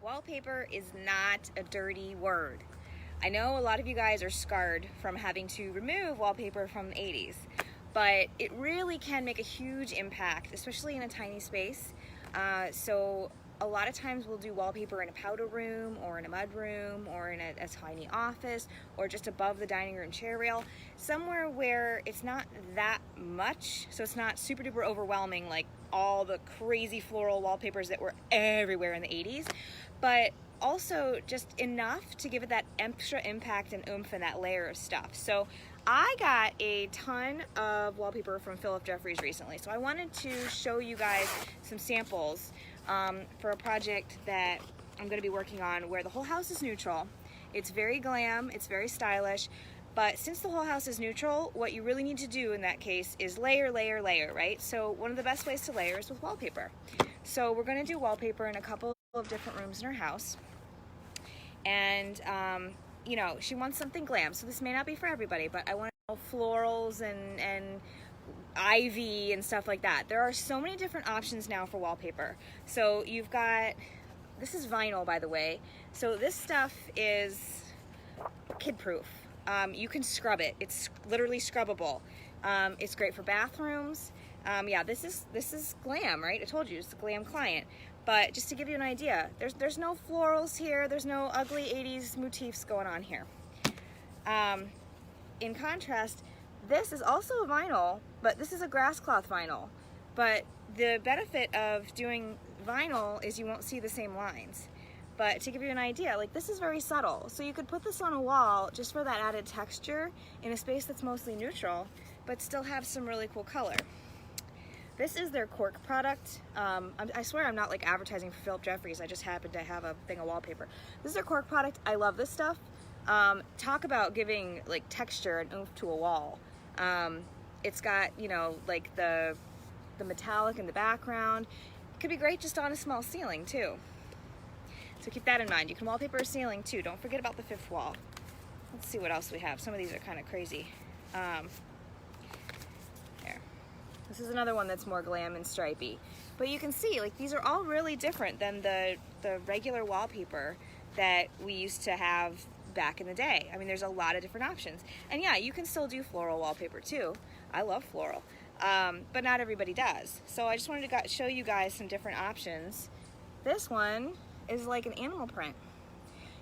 Wallpaper is not a dirty word. I know a lot of you guys are scarred from having to remove wallpaper from the 80s, but it really can make a huge impact, especially in a tiny space. So a lot of times we'll do wallpaper in a powder room or in a mud room or in a tiny office or just above the dining room chair rail, somewhere where it's not that much, so it's not super duper overwhelming like all the crazy floral wallpapers that were everywhere in the 80s, but also just enough to give it that extra impact and oomph and that layer of stuff. So I got a ton of wallpaper from Philip Jeffries recently, so I wanted to show you guys some samples for a project that I'm going to be working on where the whole house is neutral. It's very glam, it's very stylish, but since the whole house is neutral, what you really need to do in that case is layer, layer, layer, right? So one of the best ways to layer is with wallpaper. So we're going to do wallpaper in a couple of different rooms in her house. And you know, she wants something glam, so this may not be for everybody, but I want florals and ivy and stuff like that. There are so many different options now for wallpaper. So you've got, this is vinyl, by the way, so this stuff is kid-proof. You can scrub it. It's literally scrubbable. It's great for bathrooms. Yeah, this is glam, right? I told you, it's a glam client. But just to give you an idea, there's no florals here, there's no ugly 80s motifs going on here. In contrast, this is also a vinyl, but this is a grass cloth vinyl. But the benefit of doing vinyl is you won't see the same lines. But to give you an idea, like this is very subtle. So you could put this on a wall just for that added texture in a space that's mostly neutral, but still have some really cool color. This is their cork product. I swear I'm not like advertising for Philip Jeffries. I just happen to have a thing of wallpaper. This is their cork product. I love this stuff. Talk about giving like texture and oomph to a wall. It's got, you know, like the metallic in the background. It could be great just on a small ceiling too. So keep that in mind. You can wallpaper a ceiling too. Don't forget about the fifth wall. Let's see what else we have. Some of these are kind of crazy. This is another one that's more glam and stripey. But you can see, like, these are all really different than the regular wallpaper that we used to have back in the day. I mean, there's a lot of different options. And yeah, you can still do floral wallpaper too. I love floral, but not everybody does. So I just wanted to show you guys some different options. This one is like an animal print.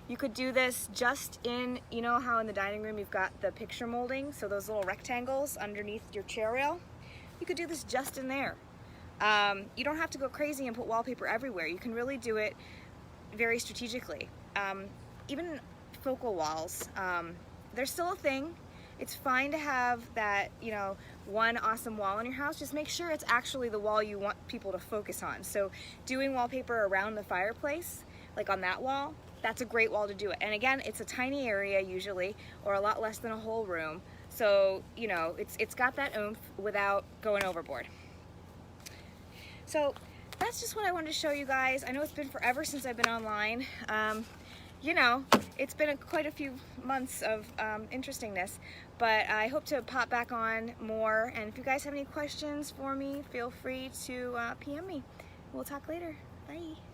You could do this just in, you know how in the dining room you've got the picture molding, so those little rectangles underneath your chair rail? You could do this just in there. You don't have to go crazy and put wallpaper everywhere. You can really do it very strategically. Even focal walls, they're still a thing. It's fine to have that, you know, one awesome wall in your house. Just make sure it's actually the wall you want people to focus on. So doing wallpaper around the fireplace, like on that wall, that's a great wall to do it. And again, it's a tiny area usually, or a lot less than a whole room. So, you know, it's got that oomph without going overboard. So that's just what I wanted to show you guys. I know it's been forever since I've been online. You know, it's been quite a few months of interestingness, but I hope to pop back on more. And if you guys have any questions for me, feel free to PM me. We'll talk later. Bye.